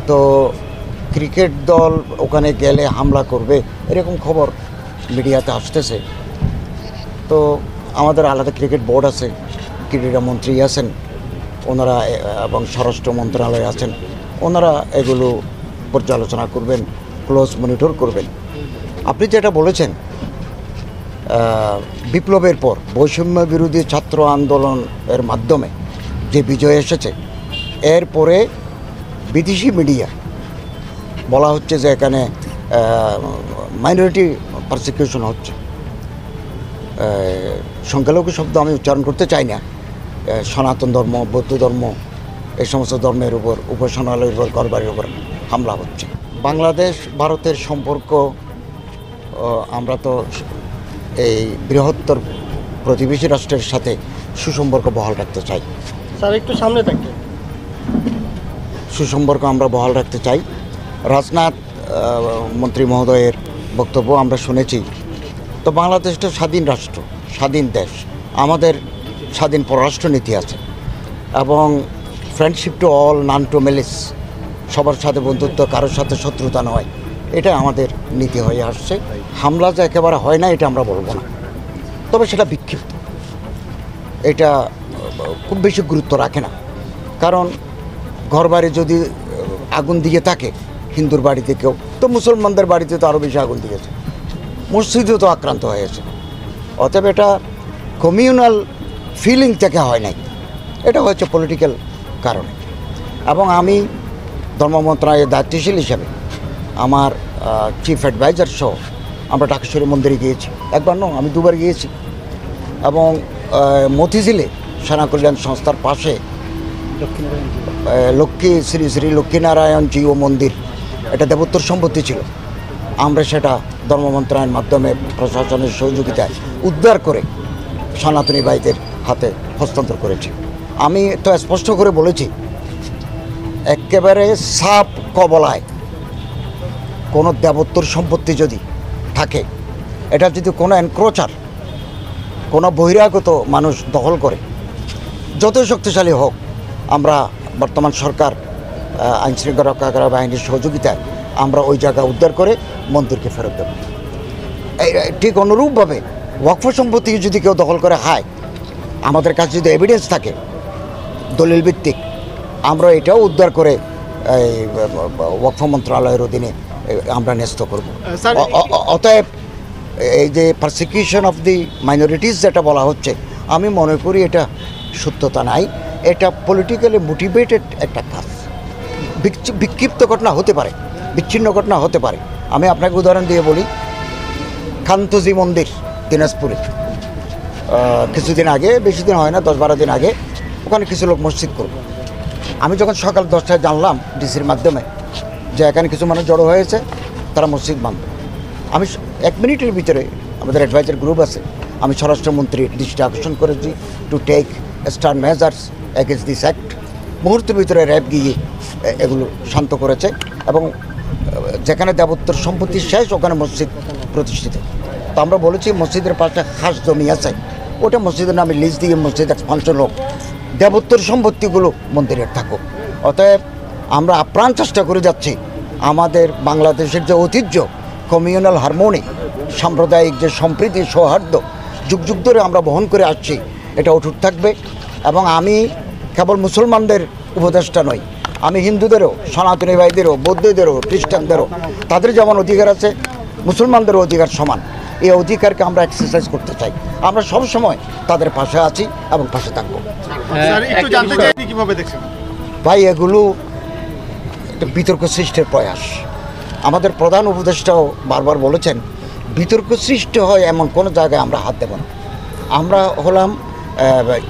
তো ক্রিকেট দল ওখানে গেলে হামলা করবে এরকম খবর মিডিয়াতে আসতেছে। তো আমাদের আলাদা ক্রিকেট বোর্ড আছে, ক্রীড়া মন্ত্রী আছেন ওনারা, এবং স্বরাষ্ট্র মন্ত্রণালয় আছেন, ওনারা এগুলো পর্যালোচনা করবেন, ক্লোজ মনিটর করবেন। আপনি যেটা বলেছেন, বিপ্লবের পর বৈষম্য বিরোধী ছাত্র আন্দোলনের মাধ্যমে যে বিজয় এসেছে, এরপরে বিদেশি মিডিয়া বলা হচ্ছে যে এখানে মাইনরিটি পারসিকিউশন হচ্ছে। সংখ্যালঘু শব্দ আমি উচ্চারণ করতে চাই না। সনাতন ধর্ম, বৌদ্ধ ধর্ম, এই সমস্ত ধর্মের উপর, উপাসনালয়ের উপর, ঘরবাড়ির উপর হামলা হচ্ছে। বাংলাদেশ ভারতের সম্পর্ক, আমরা তো এই বৃহত্তর প্রতিবেশী রাষ্ট্রের সাথে সুসম্পর্ক বহাল রাখতে চাই। স্যার একটু সামনে থাকতে, সুসম্পর্ক আমরা বহাল রাখতে চাই। রাজনাথ মন্ত্রী মহোদয়ের বক্তব্য আমরা শুনেছি। তো বাংলাদেশটা স্বাধীন রাষ্ট্র, স্বাধীন দেশ, আমাদের স্বাধীন পররাষ্ট্রনীতি আছে, এবং friendship to all, none to malice, সবার সাথে বন্ধুত্ব, কারোর সাথে শত্রুতা নয়, এটা আমাদের নীতি হয়ে আসছে। হামলা যে একেবারে হয় না এটা আমরা বলবো না, তবে সেটা বিক্ষিপ্ত, এটা খুব বেশি গুরুত্ব রাখে না। কারণ ঘরবাড়ি যদি আগুন দিয়ে থাকে হিন্দুর বাড়িতে কেউ, তো মুসলমানদের বাড়িতে তো আরও বেশি আগুন দিয়েছে, মসজিদেও তো আক্রান্ত হয়েছে। অতএব এটা কমিউনাল ফিলিং থেকে হয় নাই, এটা হচ্ছে পলিটিক্যাল কারণে। এবং আমি ধর্ম মন্ত্রণালয়ের দায়িত্বশীল হিসাবে আমার চিফ অ্যাডভাইজার সহ আমরা ঢাকেশ্বরী মন্দিরে গিয়েছি, একবার নয় আমি দুবার গিয়েছি। এবং মতিঝিলে সেনা কল্যাণ সংস্থার পাশে শ্রী শ্রী লক্ষ্মীনারায়ণ জিও মন্দির, এটা দেবোত্তর সম্পত্তি ছিল, আমরা সেটা ধর্ম মন্ত্রণালয়ের মাধ্যমে প্রশাসনের সহযোগিতায় উদ্ধার করে সনাতনী ভাইদের হাতে হস্তান্তর করেছি। আমি তো স্পষ্ট করে বলেছি, একেবারে সাপ কবলায় কোনো দেবোত্তর সম্পত্তি যদি থাকে, এটা যদি কোনো এনক্রোচার, কোনো বহিরাগত মানুষ দখল করে, যতই শক্তিশালী হোক, আমরা বর্তমান সরকার আইনশৃঙ্খলা রক্ষাকারী বাহিনীর সহযোগিতায় আমরা ওই জায়গা উদ্ধার করে মন্দিরকে ফেরত দেব। ঠিক অনুরূপভাবে ওয়াকফ সম্পত্তি যদি কেউ দখল করে খায়, আমাদের কাছে যদি এভিডেন্স থাকে দলিল ভিত্তিক, আমরা এটাও উদ্ধার করে এই ওয়াকফ মন্ত্রণালয়ের অধীনে আমরা ন্যস্ত করব। অতএব এই যে পারসিকিউশন অফ দি মাইনরিটিস যেটা বলা হচ্ছে, আমি মনে করি এটা সত্যতা নাই, এটা পলিটিক্যালি মোটিভেটেড একটা কাজ। বিক্ষিপ্ত ঘটনা হতে পারে, বিচ্ছিন্ন ঘটনা হতে পারে। আমি আপনাকে উদাহরণ দিয়ে বলি, খানতজি মন্দির দিনাজপুরে কিছুদিন আগে, বেশি দিন হয় না, 10-12 দিন আগে, ওখানে কিছু লোক মসজিদ করবে। আমি যখন সকাল 10টায় জানলাম ডিসির মাধ্যমে যে এখানে কিছু মানুষ জড়ো হয়েছে, তারা মসজিদ বাঁধবে, আমি 1 মিনিটের ভিতরে, আমাদের অ্যাডভাইজার গ্রুপ আছে, আমি স্বরাষ্ট্রমন্ত্রীর দৃষ্টি আকর্ষণ করেছি to take stern measures against this act. মুহূর্তের ভিতরে র্যাব গিয়ে এগুলো শান্ত করেছে, এবং যেখানে দেবোত্তর সম্পত্তি শেষ ওখানে মসজিদ প্রতিষ্ঠিত। তো আমরা বলেছি মসজিদের পাশে খাস জমি আছে, ওটা মসজিদের নামে লিজ দিয়ে মসজিদ এক্সপানশন হোক, দেবোত্তর সম্পত্তিগুলো মন্দিরের থাকুক। অতএব আমরা আপ্রাণ চেষ্টা করে যাচ্ছি আমাদের বাংলাদেশের যে ঐতিহ্য, কমিউনাল হারমোনি, সাম্প্রদায়িক যে সম্প্রীতি, সৌহার্দ্য যুগ যুগ ধরে আমরা বহন করে আসছি, এটা অটুট থাকবে। এবং আমি কেবল মুসলমানদের উপদেষ্টা নই, আমি হিন্দুদেরও, সনাতনী ভাইদেরও, বৌদ্ধদেরও, খ্রিস্টানদেরও, তাদের যেমন অধিকার আছে মুসলমানদেরও অধিকার সমান। এই অধিকারকে আমরা এক্সারসাইজ করতে চাই। আমরা সবসময় তাদের পাশে আছি এবং পাশে থাকবো। ভাই, এগুলো একটা বিতর্ক সৃষ্টির প্রয়াস। আমাদের প্রধান উপদেষ্টাও বারবার বলেছেন, বিতর্ক সৃষ্টি হয় এমন কোনো জায়গায় আমরা হাত দেব না। আমরা হলাম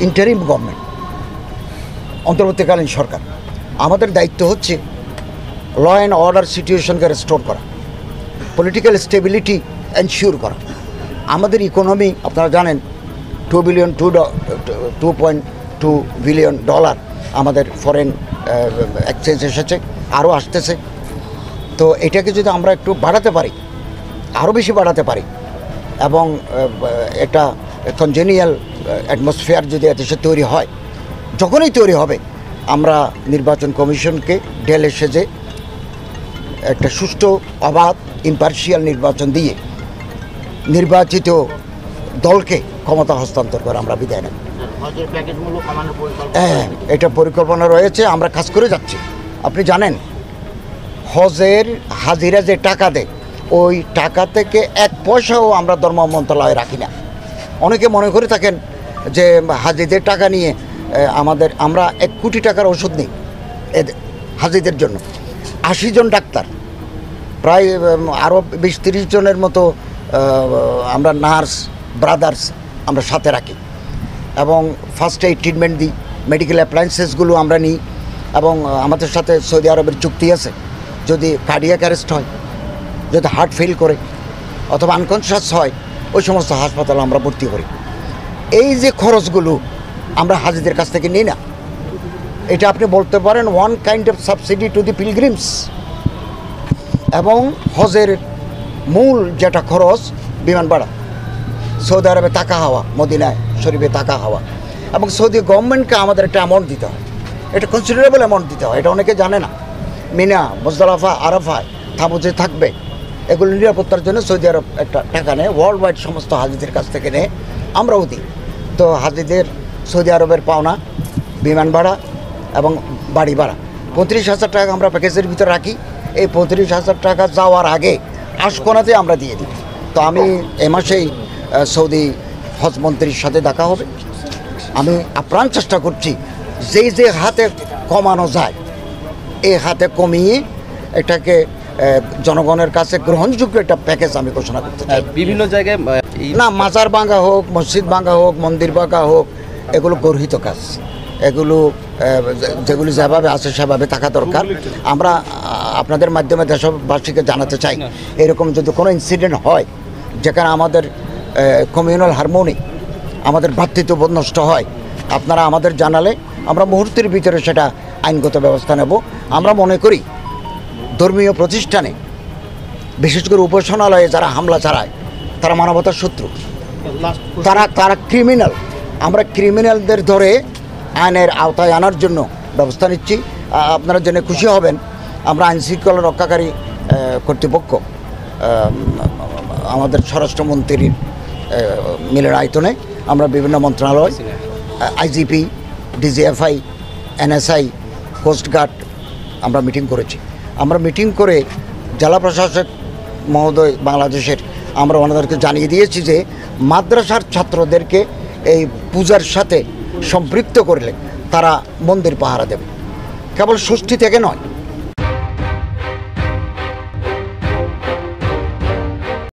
ইন্টারিম গভর্নমেন্ট, অন্তর্বর্তীকালীন সরকার। আমাদের দায়িত্ব হচ্ছে ল অ্যান্ড অর্ডার সিচুয়েশনকে রেস্টোর করা, পলিটিক্যাল স্টেবিলিটি এনশিওর করা। আমাদের ইকোনমি আপনারা জানেন, $2.2 বিলিয়ন আমাদের ফরেন এক্সচেঞ্জ এসেছে, আরও আসতেছে। তো এটাকে যদি আমরা একটু বাড়াতে পারি, আরও বেশি বাড়াতে পারি, এবং একটা কনজেনিয়াল অ্যাটমসফিয়ার যদি দেশে তৈরি হয়, যখনই তৈরি হবে, আমরা নির্বাচন কমিশনকে ঢেলে সেজে একটা সুষ্ঠু অবাধ ইম্পার্শিয়াল নির্বাচন দিয়ে নির্বাচিত দলকে ক্ষমতা হস্তান্তর করে আমরা বিদায় নেব। হজের প্যাকেজ মূল্য কমানোর পরিকল্পনা হ্যাঁ, এটা পরিকল্পনা রয়েছে, আমরা কাজ করে যাচ্ছি। আপনি জানেন হজের হাজিরা যে টাকা দেয় ওই টাকা থেকে 1 পয়সাও আমরা ধর্ম মন্ত্রণালয়ে রাখি না। অনেকে মনে করে থাকেন যে হাজিদের টাকা নিয়ে আমরা 1 কোটি টাকার ওষুধ নিই হাজিদের জন্য। 80 জন ডাক্তার, প্রায় আরও 20-30 জনের মতো আমরা নার্স ব্রাদার্স আমরা সাথে রাখি এবং ফার্স্ট এইড ট্রিটমেন্ট দিই। মেডিকেল অ্যাপ্লায়েন্সেসগুলো আমরা নিই এবং আমাদের সাথে সৌদি আরবের চুক্তি আছে, যদি কার্ডিয়াক অ্যারেস্ট হয়, যদি হার্ট ফেল করে অথবা আনকনশাস হয়, ওই সমস্ত হাসপাতালে আমরা ভর্তি করি। এই যে খরচগুলো আমরা হাজিদের কাছ থেকে নিই না, এটা আপনি বলতে পারেন one kind of subsidy to the pilgrims. এবং হজের মূল যেটা খরচ বিমান ভাড়া, সৌদি আরবে থাকা হওয়া, মদিনায় শরীফে থাকা হওয়া, এবং সৌদি গভর্নমেন্টকে আমাদের একটা অ্যামাউন্ট দিতে হয়, এটা কনসিডারেবল অ্যামাউন্ট দিতে হয়। এটা অনেকে জানে না। মিনা, মুজদালিফা, আরাফায় তাঁবুতে থাকবে, এগুলো নিরাপত্তার জন্য সৌদি আরব একটা টাকা নেয়, ওয়ার্ল্ড ওয়াইড সমস্ত হাজিদের কাছ থেকে নেয়, আমরাও দিই। তো হাজিদের সৌদি আরবের পাওনা বিমান ভাড়া এবং বাড়ি ভাড়া 35,000 টাকা আমরা প্যাকেজের ভিতরে রাখি। এই 35,000 টাকা যাওয়ার আগে আশকোনাতে আমরা দিয়ে দিই। তো আমি এ মাসেই সৌদি হজ মন্ত্রীর সাথে দেখা হবে। আমি আপ্রাণ চেষ্টা করছি যে হাতে কমানো যায় এই হাতে কমিয়ে এটাকে জনগণের কাছে গ্রহণযোগ্য একটা প্যাকেজ আমি ঘোষণা করতে চাই। বিভিন্ন জায়গায় না, মাজার ভাঙা হোক, মসজিদ ভাঙা হোক, মন্দির ভাঙা হোক, এগুলো গর্হিত কাজ। এগুলো যেগুলি যেভাবে আছে সেভাবে থাকা দরকার। আমরা আপনাদের মাধ্যমে দেশবাসীকে জানাতে চাই, এরকম যদি কোনো ইনসিডেন্ট হয় যেখানে আমাদের কমিউনাল হারমোনি, আমাদের ভ্রাতৃত্ববোধ নষ্ট হয়, আপনারা আমাদের জানালে আমরা মুহূর্তের ভিতরে সেটা আইনগত ব্যবস্থা নেব। আমরা মনে করি ধর্মীয় প্রতিষ্ঠানে, বিশেষ করে উপাসনালয়ে যারা হামলা চালায় তারা মানবতার শত্রু, তারা ক্রিমিনাল। আমরা ক্রিমিনালদের ধরে আইনের আওতায় আনার জন্য ব্যবস্থা নিচ্ছি। আপনারা জেনে খুশি হবেন, আমরা আইন শৃঙ্খলা রক্ষাকারী কর্তৃপক্ষ আমাদের স্বরাষ্ট্রমন্ত্রীর মিলের আয়তনে আমরা বিভিন্ন মন্ত্রণালয়, আইজিপি, ডিজিএফআই, এনএসআই, কোস্টগার্ড আমরা মিটিং করেছি। আমরা মিটিং করে জেলা প্রশাসক মহোদয় বাংলাদেশের আমরা ওনাদেরকে জানিয়ে দিয়েছি যে মাদ্রাসার ছাত্রদেরকে এই পূজার সাথে সম্পৃক্ত করলে তারা মন্দির পাহারা দেবে। কেবল ষষ্ঠী থেকে নয়,